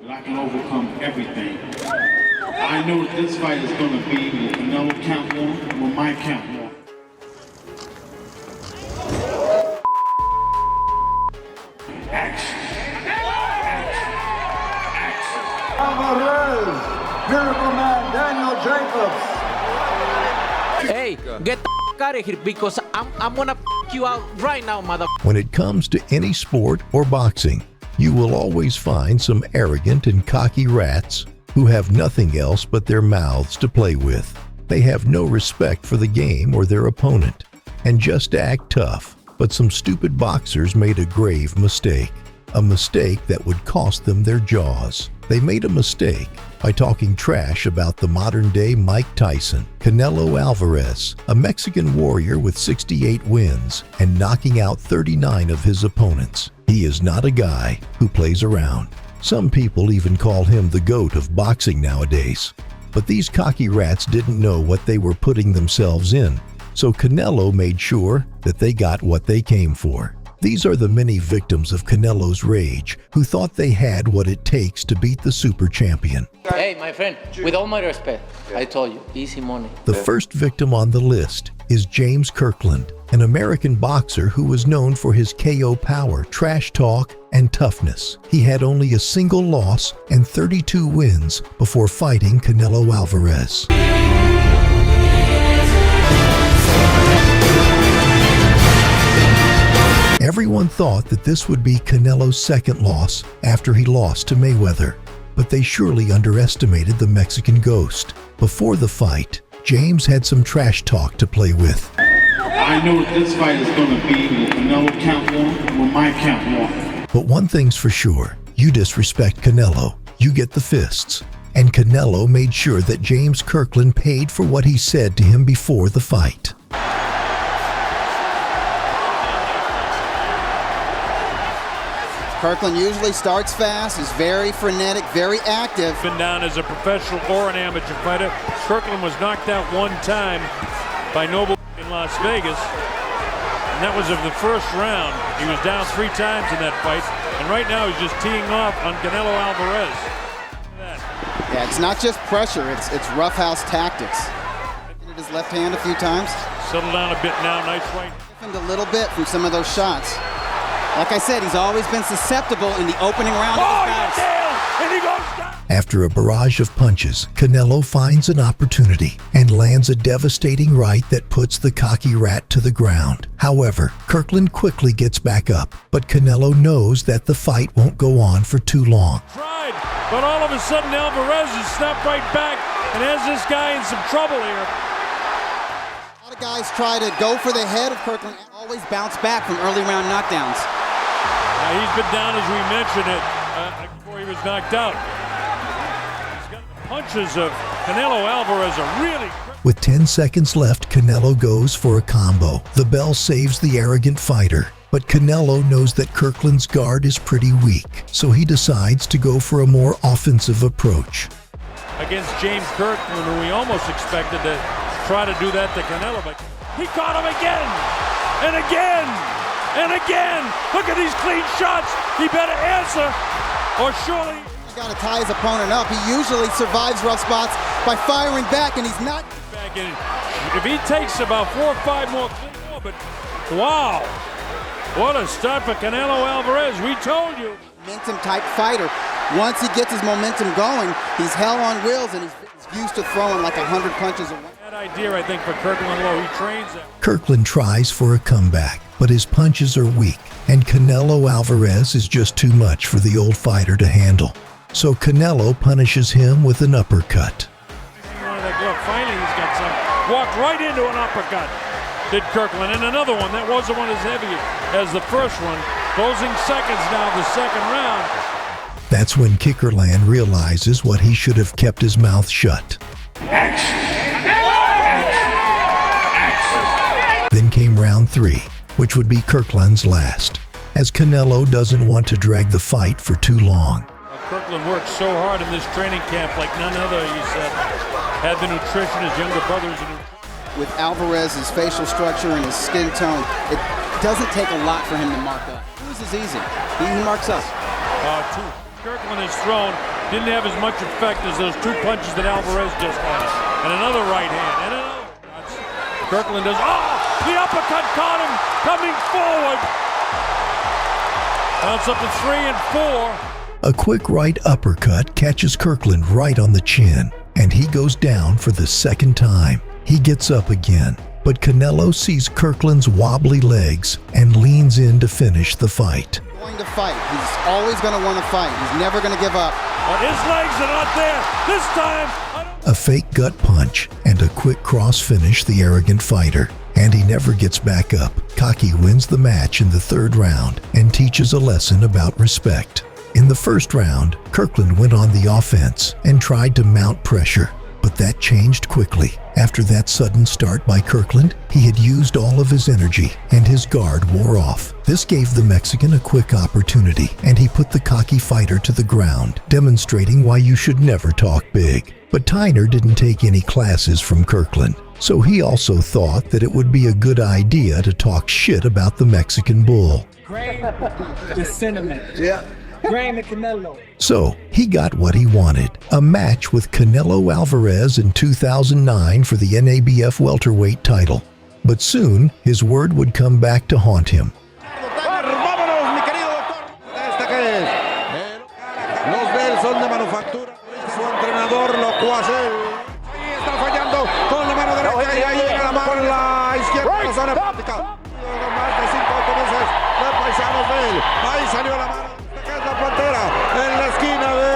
But I can overcome everything. I know what this fight is going to be. Will Canelo count one? Will Mike count one? Action. Alvarez, Miracle Man, Daniel Jacobs. Hey, get the out of here because I'm gonna you out right now, mother. When it comes to any sport or boxing, you will always find some arrogant and cocky rats who have nothing else but their mouths to play with. They have no respect for the game or their opponent and just act tough. But some stupid boxers made a grave mistake. A mistake that would cost them their jaws. They made a mistake by talking trash about the modern-day Mike Tyson, Canelo Alvarez, a Mexican warrior with 68 wins and knocking out 39 of his opponents. He is not a guy who plays around. Some people even call him the GOAT of boxing nowadays. But these cocky rats didn't know what they were putting themselves in, so Canelo made sure that they got what they came for. These are the many victims of Canelo's rage who thought they had what it takes to beat the super champion. Hey, my friend, with all my respect, I told you, easy money. The first victim on the list is James Kirkland, an American boxer who was known for his KO power, trash talk, and toughness. He had only a single loss and 32 wins before fighting Canelo Alvarez. Everyone thought that this would be Canelo's second loss after he lost to Mayweather, but they surely underestimated the Mexican ghost. Before the fight, James had some trash talk to play with. I know what this fight is going to be. Will Canelo count one? Will Mike count one? But one thing's for sure, you disrespect Canelo, you get the fists. And Canelo made sure that James Kirkland paid for what he said to him before the fight. Kirkland usually starts fast, is very frenetic, very active. Been down as a professional or an amateur fighter. Kirkland was knocked out one time by Noble in Las Vegas, and that was of the first round. He was down 3 times in that fight, and right now he's just teeing off on Canelo Alvarez. Yeah, it's not just pressure, it's roughhouse tactics. Hit his left hand a few times. Settled down a bit now, nice right. A little bit from some of those shots. Like I said, he's always been susceptible in the opening round of his bouts. And he goes down. After a barrage of punches, Canelo finds an opportunity and lands a devastating right that puts the cocky rat to the ground. However, Kirkland quickly gets back up, but Canelo knows that the fight won't go on for too long. Tried, but all of a sudden Alvarez has snapped right back and has this guy in some trouble here. A lot of guys try to go for the head of Kirkland and always bounce back from early round knockdowns. He's been down, as we mentioned it, before he was knocked out. He's got the punches of Canelo Alvarez are really... With 10 seconds left, Canelo goes for a combo. The bell saves the arrogant fighter, but Canelo knows that Kirkland's guard is pretty weak, so he decides to go for a more offensive approach. Against James Kirkland, who we almost expected to try to do that to Canelo, but he caught him again, and again! And again, look at these clean shots. He better answer, or surely... He's got to tie his opponent up. He usually survives rough spots by firing back, and he's not... Back in. If he takes about 4 or 5 more clean, but wow. What a start for Canelo Alvarez, we told you. Momentum-type fighter. Once he gets his momentum going, he's hell on wheels, and he's used to throwing like 100 punches a round. That idea, I think, for Kirkland, although he trains that. Kirkland tries for a comeback, but his punches are weak, and Canelo Alvarez is just too much for the old fighter to handle. So Canelo punishes him with an uppercut. Finally, he's got some. Walked right into an uppercut, did Kirkland, and another one. That wasn't one as heavy as the first one. Closing seconds now, the second round. That's when Kirkland realizes what he should have kept his mouth shut. Then came round 3, which would be Kirkland's last, as Canelo doesn't want to drag the fight for too long. Kirkland worked so hard in this training camp like none other, he said. Had the nutrition, his younger brothers. With Alvarez's facial structure and his skin tone, it doesn't take a lot for him to mark up. Lose is easy. He marks up. 2. Kirkland has thrown didn't have as much effect as those 2 punches that Alvarez just had. And another right hand, and another. Kirkland does, the uppercut caught him, coming forward. Now it's up to 3 and 4. A quick right uppercut catches Kirkland right on the chin, and he goes down for the second time. He gets up again, but Canelo sees Kirkland's wobbly legs and leans in to finish the fight. Going to fight. He's always going to want to fight. He's never going to give up. But his legs are not there. This time, A fake gut punch and a quick cross finish the arrogant fighter, and he never gets back up. Cocky wins the match in the 3rd round and teaches a lesson about respect. In the 1st round, Kirkland went on the offense and tried to mount pressure, but that changed quickly. After that sudden start by Kirkland, he had used all of his energy and his guard wore off. This gave the Mexican a quick opportunity, and he put the cocky fighter to the ground, demonstrating why you should never talk big. But Tyner didn't take any classes from Kirkland, so he also thought that it would be a good idea to talk shit about the Mexican bull. Grain the cinnamon. Yeah. Grain the Canelo. So he got what he wanted, a match with Canelo Alvarez in 2009 for the NABF welterweight title. But soon, his word would come back to haunt him. Vámonos, mi querido doctor. ¿Esta qué es? Los de él son de manufactura. Su entrenador lo cuace. Ahí está fallando con la mano derecha y ahí llega la mano en la izquierda. La zona práctica. Más de 5 autobuses de paisanos de él. Ahí salió la mano. Esta que es la pantera en la esquina de...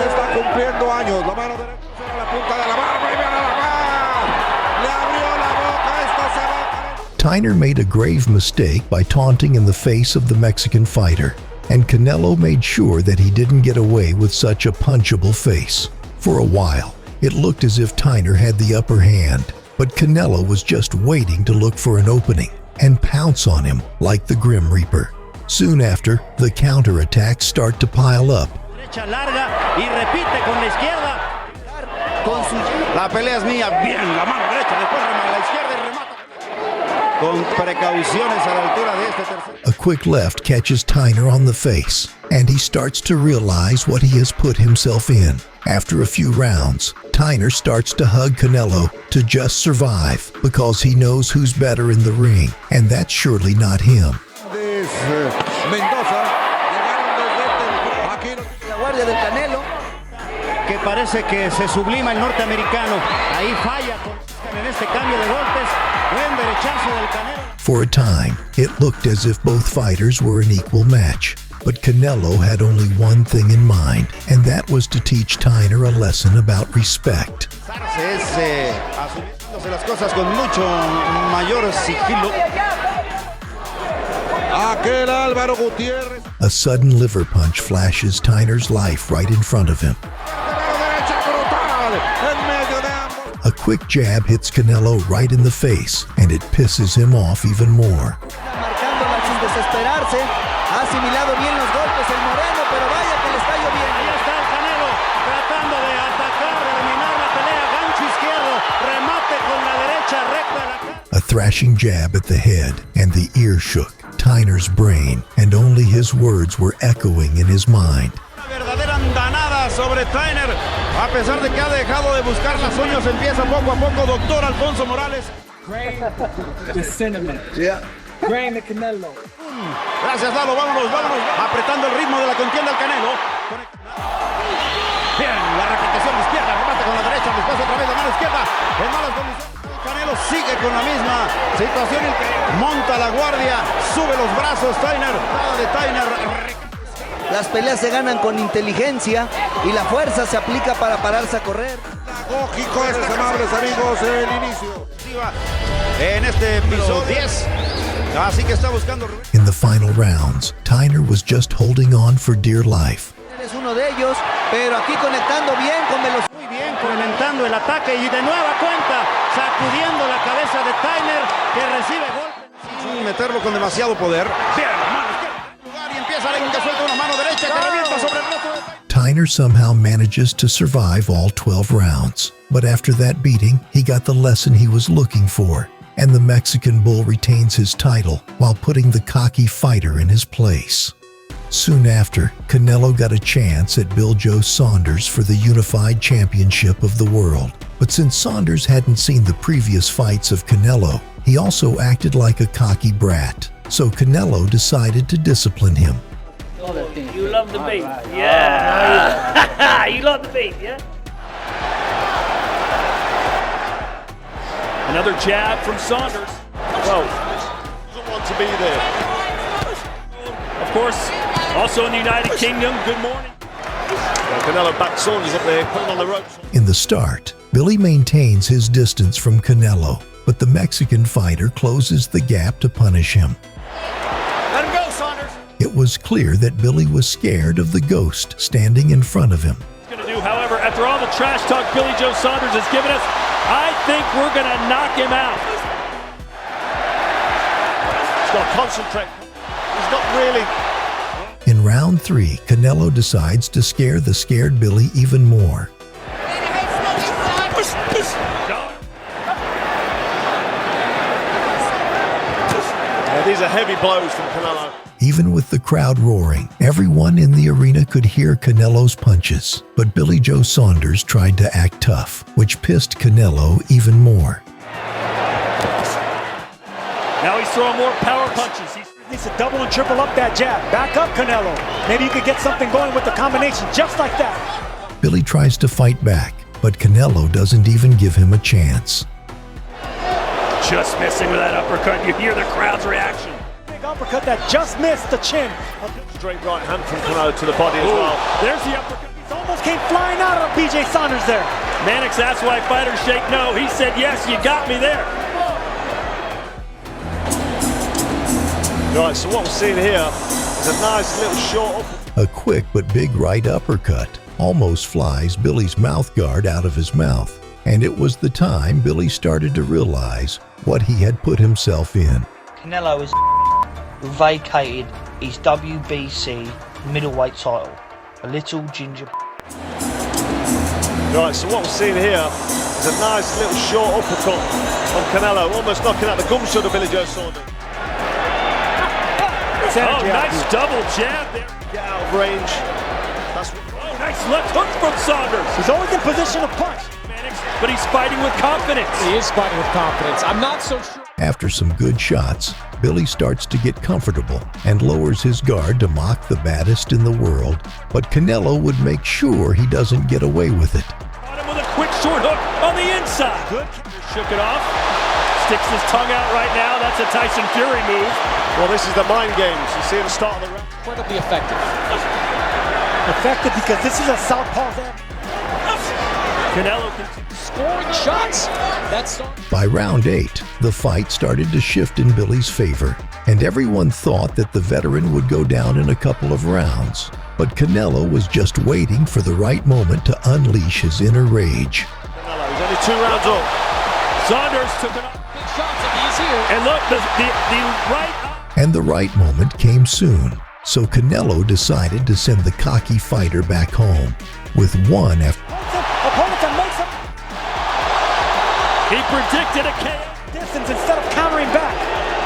Está cumpliendo años. La mano derecha en la punta de la barba y viene a la mar. Le abrió la boca. Esto se va. Tyner made a grave mistake by taunting in the face of the Mexican fighter, and Canelo made sure that he didn't get away with such a punchable face. For a while, it looked as if Tyner had the upper hand, but Canelo was just waiting to look for an opening and pounce on him like the Grim Reaper. Soon after, the counterattacks start to pile up. Derecha larga y repite con la izquierda. La pelea es mía. Bien, la mano derecha. Después remata la izquierda y remata. Con precauciones a la altura de este tercer. A quick left catches Tyner on the face, and he starts to realize what he has put himself in. After a few rounds, Tyner starts to hug Canelo to just survive because he knows who's better in the ring, and that's surely not him. Mendoza llegaron desde aquí La guardia del Canelo, que parece que se sublima el norteamericano. Ahí falla en este cambio de golpes. Buen derechazo del Canelo. For a time, it looked as if both fighters were an equal match. But Canelo had only one thing in mind, and that was to teach Tyner a lesson about respect. es asumiéndose las cosas con mucho mayor sigilo. Aquel Álvaro Gutiérrez. A sudden liver punch flashes Tyner's life right in front of him. A quick jab hits Canelo right in the face, and it pisses him off even more. Marcándola sin desesperarse. Ha asimilado bien los golpes el Moreno, pero vaya que le está lloviendo. Ahí está el Canelo tratando de atacar, terminar la pelea. Gancho izquierdo, remate con la derecha recta de la cara. A thrashing jab at the head, and the ear shook Tyner's brain, and only his words were echoing in his mind. Una verdadera andanada sobre Tyner. A pesar de que ha dejado de buscar las uñas, empieza poco a poco, doctor Alfonso Morales. Grain the cinnamon. Yeah. Grain the Canelo. Gracias, Lalo. Vámonos. Apretando el ritmo de la contienda el Canelo. Bien, la repetición izquierda, remate con la derecha, después otra vez la mano izquierda. En malas condiciones. El Canelo sigue con la misma situación. Monta la guardia, sube los brazos. Tyner, nada de Tyner. Las peleas se ganan con inteligencia y la fuerza se aplica para pararse a correr. Lógico, amables amigos, el inicio. En este episodio 10. Así que está buscando. In the final rounds, Tyner was just holding on for dear life. Es uno de ellos, pero aquí conectando bien con velocidad. Muy bien, conectando el ataque y de nueva cuenta, sacudiendo la cabeza de Tyner, que recibe golpe. Sin meterlo con demasiado poder. Bien, la mano izquierda. Y empieza a suelta una mano derecha que revienta sobre el rostro de Tyner somehow manages to survive all 12 rounds. But after that beating, he got the lesson he was looking for, and the Mexican Bull retains his title while putting the cocky fighter in his place. Soon after, Canelo got a chance at Joe Saunders for the unified championship of the world. But since Saunders hadn't seen the previous fights of Canelo, he also acted like a cocky brat. So Canelo decided to discipline him. You love the beat, yeah. You love the beat, yeah. Another jab from Saunders. Well, doesn't want to be there. Of course, also in the United Kingdom, good morning. Well, Canelo backed Saunders up there, put him on the ropes. In the start, Billy maintains his distance from Canelo, but the Mexican fighter closes the gap to punish him. Let him go, Saunders. It was clear that Billy was scared of the ghost standing in front of him. Going to do, however, after all the trash talk Billy Joe Saunders has given us, I think we're going to knock him out. He's got to concentrate. He's not really. In round 3, Canelo decides to scare the scared Billy even more. These are heavy blows from Canelo. Even with the crowd roaring, everyone in the arena could hear Canelo's punches. But Billy Joe Saunders tried to act tough, which pissed Canelo even more. Now he's throwing more power punches. He needs to double and triple up that jab. Back up, Canelo. Maybe you could get something going with the combination just like that. Billy tries to fight back, but Canelo doesn't even give him a chance. Just missing with that uppercut. You hear the crowd's reaction. Big uppercut that just missed the chin. Straight right hand from Canelo to the body as well. There's the uppercut. He almost came flying out of BJ Saunders there. Mannix asked why fighters shake no. He said, yes, you got me there. Right, so what we're seeing here is a nice little short uppercut. A quick but big right uppercut almost flies Billy's mouth guard out of his mouth. And it was the time Billy started to realize what he had put himself in. Canelo has vacated his WBC middleweight title. A little ginger. Right, so what we're seeing here is a nice little short uppercut on Canelo, almost knocking out the gum shot of Billy Joe Saunders. Oh, nice double jab there. Get out of range. Nice left hook from Saunders. He's always in position to punch. But he's fighting with confidence. He is fighting with confidence. I'm not so sure. After some good shots, Billy starts to get comfortable and lowers his guard to mock the baddest in the world. But Canelo would make sure he doesn't get away with it. Caught him with a quick short hook on the inside. Good. Shook it off. Sticks his tongue out right now. That's a Tyson Fury move. Well, this is the mind games. You see the start of the round. Incredibly effective. Effective because this is a southpaw there. Canelo continues scoring shots. By round 8, the fight started to shift in Billy's favor, and everyone thought that the veteran would go down in a couple of rounds. But Canelo was just waiting for the right moment to unleash his inner rage. Canelo, he's only 2 rounds up. Saunders took it off. Big shots if he's here. And look, the right. And the right moment came soon. So Canelo decided to send the cocky fighter back home with one after. He predicted a KO. Distance instead of countering back.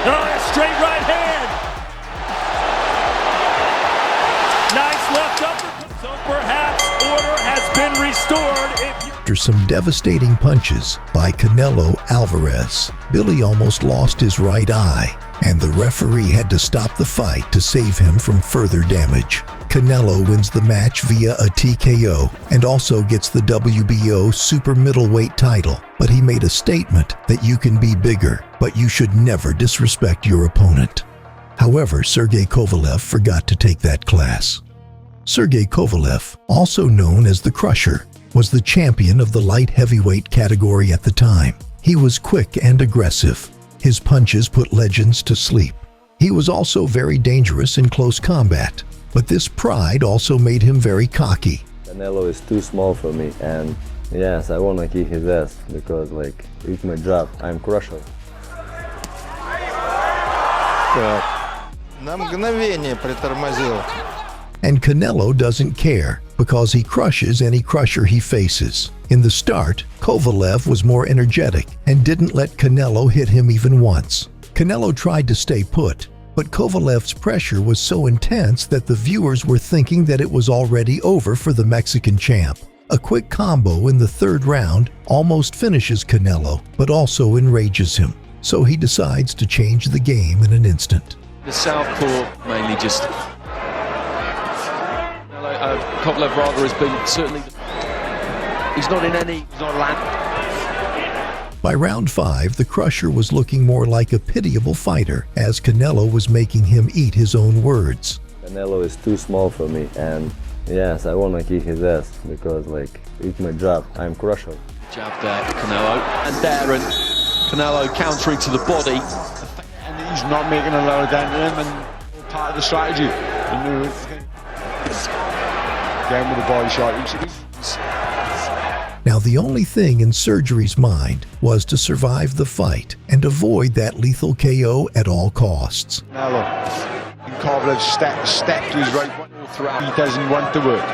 Oh, a straight right hand. Nice left uppercut. So perhaps order has been restored. After some devastating punches by Canelo Alvarez, Billy almost lost his right eye, and the referee had to stop the fight to save him from further damage. Canelo wins the match via a TKO and also gets the WBO super middleweight title. But he made a statement that you can be bigger, but you should never disrespect your opponent. However, Sergey Kovalev forgot to take that class. Sergey Kovalev, also known as the Crusher, was the champion of the light heavyweight category at the time. He was quick and aggressive. His punches put legends to sleep. He was also very dangerous in close combat. But this pride also made him very cocky. Canelo is too small for me, and yes, I want to kick his ass because, like, it's my job. I'm Crusher. На мгновение притормозил. And Canelo doesn't care because he crushes any crusher he faces. In the start, Kovalev was more energetic and didn't let Canelo hit him even once. Canelo tried to stay put, but Kovalev's pressure was so intense that the viewers were thinking that it was already over for the Mexican champ. A quick combo in the third round almost finishes Canelo, but also enrages him. So he decides to change the game in an instant. The southpaw mainly just... Kovalev rather has been certainly... He's not in any... He's not land. By round 5, the Crusher was looking more like a pitiable fighter, as Canelo was making him eat his own words. Canelo is too small for me, and yes, I want to kick his ass, because like, it's my job, I'm Crusher. Jab there, Canelo, and there, and Canelo countering to the body. And he's not making a lot of down to him, and part of the strategy. Down with the body shot. Now the only thing in Sergey's mind was to survive the fight and avoid that lethal KO at all costs. Canelo, and Kovalev step to his right throughout. He doesn't want to work.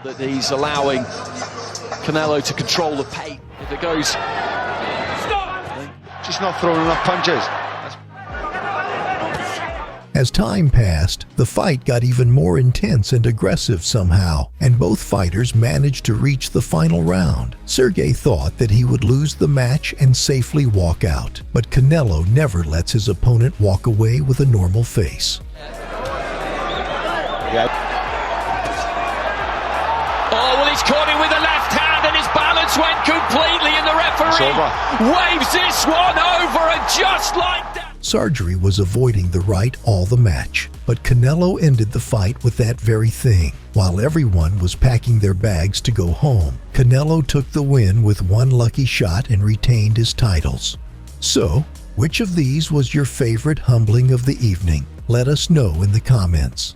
That he's allowing Canelo to control the pace. If it goes... Just not throwing enough punches. As time passed, the fight got even more intense and aggressive somehow, and both fighters managed to reach the final round. Sergey thought that he would lose the match and safely walk out, but Canelo never lets his opponent walk away with a normal face. Oh, well, he's caught him with a left hand and his balance went completely, and the referee waves this one over, and just like that. Sergey was avoiding the right all the match, but Canelo ended the fight with that very thing. While everyone was packing their bags to go home, Canelo took the win with one lucky shot and retained his titles. So, which of these was your favorite humbling of the evening? Let us know in the comments.